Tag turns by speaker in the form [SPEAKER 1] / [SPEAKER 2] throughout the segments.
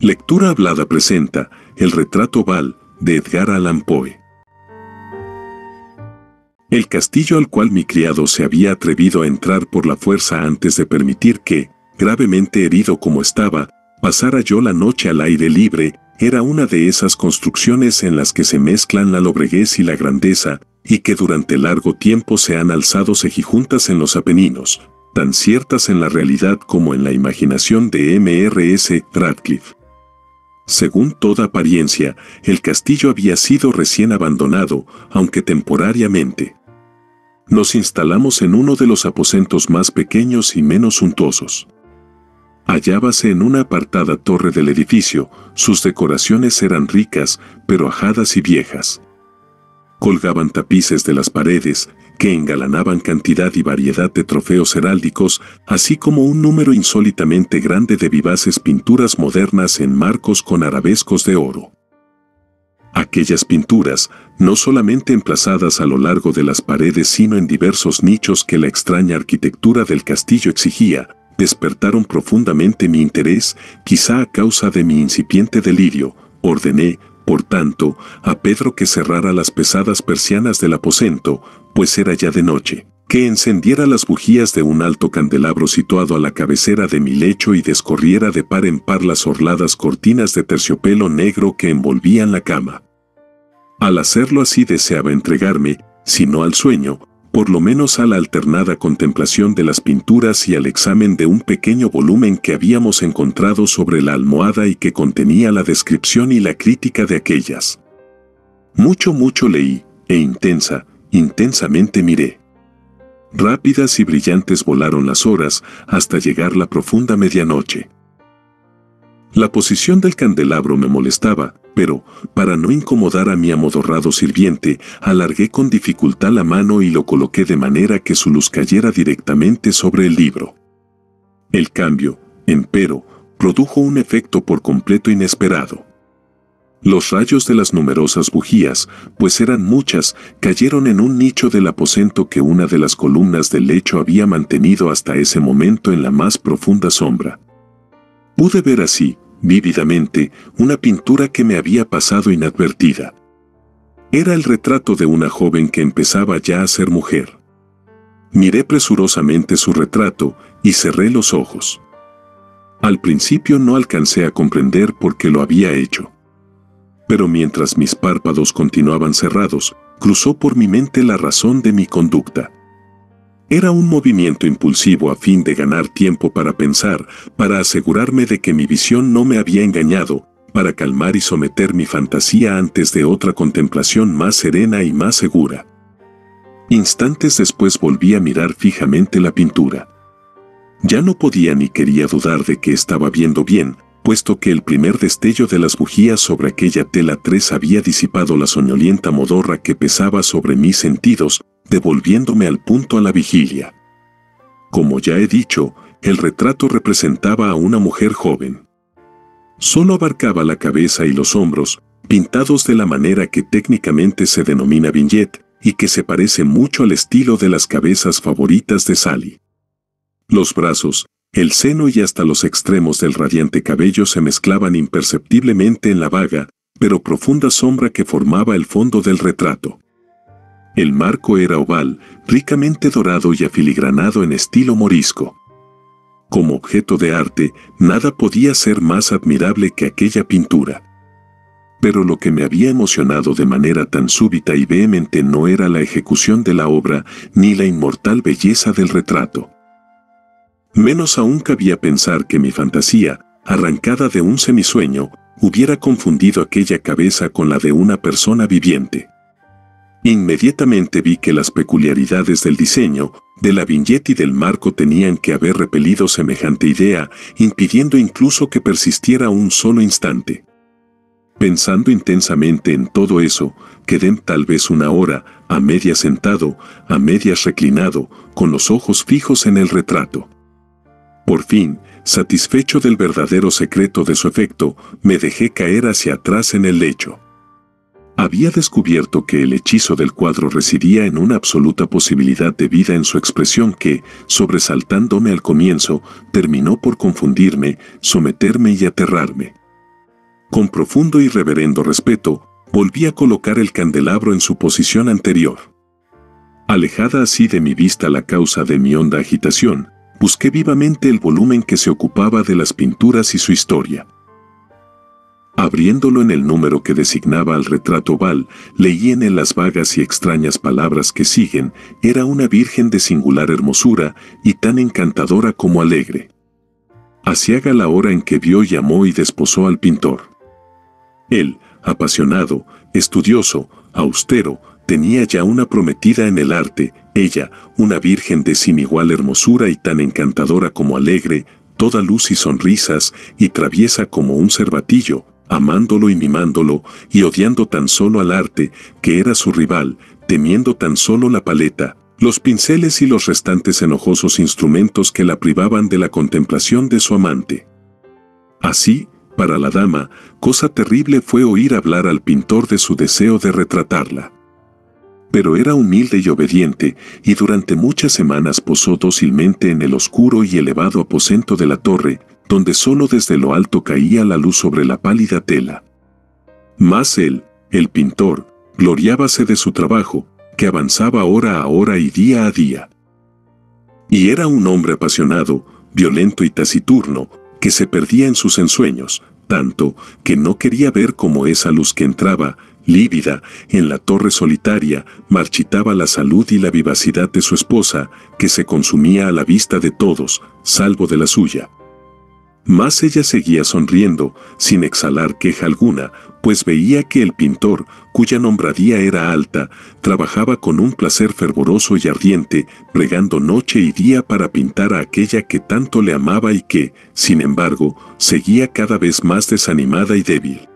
[SPEAKER 1] Lectura hablada presenta El retrato oval de Edgar Allan Poe. El castillo al cual mi criado se había atrevido a entrar por la fuerza antes de permitir que, gravemente herido como estaba, pasara yo la noche al aire libre, era una de esas construcciones en las que se mezclan la lobreguez y la grandeza, y que durante largo tiempo se han alzado cejijuntas en los Apeninos, tan ciertas en la realidad como en la imaginación de M.R.S. Radcliffe. Según toda apariencia, el castillo había sido recién abandonado, aunque temporariamente. Nos instalamos en uno de los aposentos más pequeños y menos suntuosos. Hallábase en una apartada torre del edificio, sus decoraciones eran ricas, pero ajadas y viejas. Colgaban tapices de las paredes, que engalanaban cantidad y variedad de trofeos heráldicos, así como un número insólitamente grande de vivaces pinturas modernas en marcos con arabescos de oro. Aquellas pinturas, no solamente emplazadas a lo largo de las paredes sino en diversos nichos que la extraña arquitectura del castillo exigía, despertaron profundamente mi interés, quizá a causa de mi incipiente delirio. Ordené, por tanto, a Pedro que cerrara las pesadas persianas del aposento, pues era ya de noche, que encendiera las bujías de un alto candelabro situado a la cabecera de mi lecho y descorriera de par en par las orladas cortinas de terciopelo negro que envolvían la cama. Al hacerlo así deseaba entregarme, si no al sueño, por lo menos a la alternada contemplación de las pinturas y al examen de un pequeño volumen que habíamos encontrado sobre la almohada y que contenía la descripción y la crítica de aquellas. Mucho leí, e intensamente miré. Rápidas y brillantes volaron las horas hasta llegar la profunda medianoche. La posición del candelabro me molestaba, pero, para no incomodar a mi amodorrado sirviente, alargué con dificultad la mano y lo coloqué de manera que su luz cayera directamente sobre el libro. El cambio, empero, produjo un efecto por completo inesperado. Los rayos de las numerosas bujías, pues eran muchas, cayeron en un nicho del aposento que una de las columnas del lecho había mantenido hasta ese momento en la más profunda sombra. Pude ver así, vívidamente, una pintura que me había pasado inadvertida. Era el retrato de una joven que empezaba ya a ser mujer. Miré presurosamente su retrato y cerré los ojos. Al principio no alcancé a comprender por qué lo había hecho. Pero mientras mis párpados continuaban cerrados, cruzó por mi mente la razón de mi conducta. Era un movimiento impulsivo a fin de ganar tiempo para pensar, para asegurarme de que mi visión no me había engañado, para calmar y someter mi fantasía antes de otra contemplación más serena y más segura. Instantes después volví a mirar fijamente la pintura. Ya no podía ni quería dudar de que estaba viendo bien, puesto que el primer destello de las bujías sobre aquella tela 3 había disipado la soñolienta modorra que pesaba sobre mis sentidos, devolviéndome al punto a la vigilia. Como ya he dicho, el retrato representaba a una mujer joven. Solo abarcaba la cabeza y los hombros, pintados de la manera que técnicamente se denomina vignette, y que se parece mucho al estilo de las cabezas favoritas de Sally. Los brazos, el seno y hasta los extremos del radiante cabello se mezclaban imperceptiblemente en la vaga, pero profunda sombra que formaba el fondo del retrato. El marco era oval, ricamente dorado y afiligranado en estilo morisco. Como objeto de arte, nada podía ser más admirable que aquella pintura. Pero lo que me había emocionado de manera tan súbita y vehemente no era la ejecución de la obra, ni la inmortal belleza del retrato. Menos aún cabía pensar que mi fantasía, arrancada de un semisueño, hubiera confundido aquella cabeza con la de una persona viviente. Inmediatamente vi que las peculiaridades del diseño, de la vignette y del marco tenían que haber repelido semejante idea, impidiendo incluso que persistiera un solo instante. Pensando intensamente en todo eso, quedé tal vez una hora, a medias sentado, a medias reclinado, con los ojos fijos en el retrato. Por fin, satisfecho del verdadero secreto de su efecto, me dejé caer hacia atrás en el lecho. Había descubierto que el hechizo del cuadro residía en una absoluta posibilidad de vida en su expresión que, sobresaltándome al comienzo, terminó por confundirme, someterme y aterrarme. con profundo y reverendo respeto, volví a colocar el candelabro en su posición anterior. Alejada así de mi vista la causa de mi honda agitación, busqué vivamente el volumen que se ocupaba de las pinturas y su historia. Abriéndolo en el número que designaba al retrato oval, leí en él las vagas y extrañas palabras que siguen. Era una virgen de singular hermosura y tan encantadora como alegre. Aciaga la hora en que vio y amó y desposó al pintor. Él, apasionado, estudioso, austero, tenía ya una prometida en el arte, ella, una virgen de sin igual hermosura y tan encantadora como alegre, toda luz y sonrisas, y traviesa como un cervatillo, amándolo y mimándolo, y odiando tan solo al arte, que era su rival, temiendo tan solo la paleta, los pinceles y los restantes enojosos instrumentos que la privaban de la contemplación de su amante. Así, para la dama, cosa terrible fue oír hablar al pintor de su deseo de retratarla. Pero era humilde y obediente, y durante muchas semanas posó dócilmente en el oscuro y elevado aposento de la torre, donde solo desde lo alto caía la luz sobre la pálida tela. Mas él, el pintor, gloriábase de su trabajo, que avanzaba hora a hora y día a día. Y era un hombre apasionado, violento y taciturno, que se perdía en sus ensueños, tanto que no quería ver cómo esa luz que entraba, lívida, en la torre solitaria, marchitaba la salud y la vivacidad de su esposa, que se consumía a la vista de todos, salvo de la suya. Mas ella seguía sonriendo, sin exhalar queja alguna, pues veía que el pintor, cuya nombradía era alta, trabajaba con un placer fervoroso y ardiente, bregando noche y día para pintar a aquella que tanto le amaba y que, sin embargo, seguía cada vez más desanimada y débil.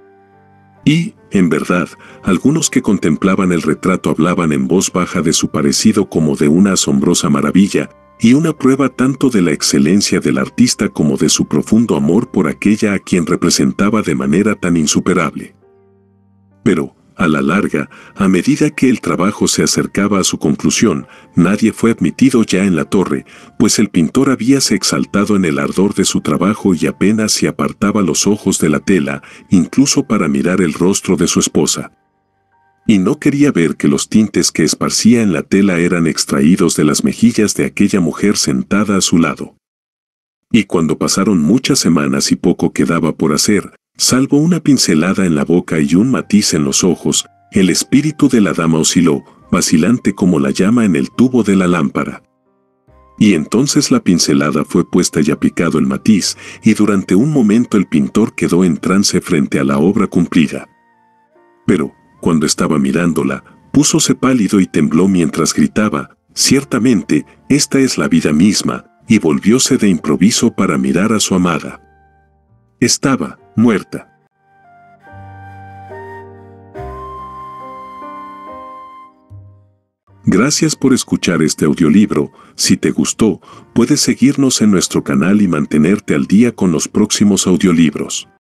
[SPEAKER 1] Y, en verdad, algunos que contemplaban el retrato hablaban en voz baja de su parecido como de una asombrosa maravilla, y una prueba tanto de la excelencia del artista como de su profundo amor por aquella a quien representaba de manera tan insuperable. Pero, a la larga, a medida que el trabajo se acercaba a su conclusión, nadie fue admitido ya en la torre, pues el pintor habíase exaltado en el ardor de su trabajo y apenas se apartaba los ojos de la tela, incluso para mirar el rostro de su esposa. Y no quería ver que los tintes que esparcía en la tela eran extraídos de las mejillas de aquella mujer sentada a su lado. Y cuando pasaron muchas semanas y poco quedaba por hacer, salvo una pincelada en la boca y un matiz en los ojos, el espíritu de la dama osciló, vacilante como la llama en el tubo de la lámpara. Y entonces la pincelada fue puesta y aplicado el matiz, y durante un momento el pintor quedó en trance frente a la obra cumplida. Pero, cuando estaba mirándola, púsose pálido y tembló mientras gritaba, «Ciertamente, esta es la vida misma», y volvióse de improviso para mirar a su amada. Estaba muerta. Gracias por escuchar este audiolibro. Si te gustó, puedes seguirnos en nuestro canal y mantenerte al día con los próximos audiolibros.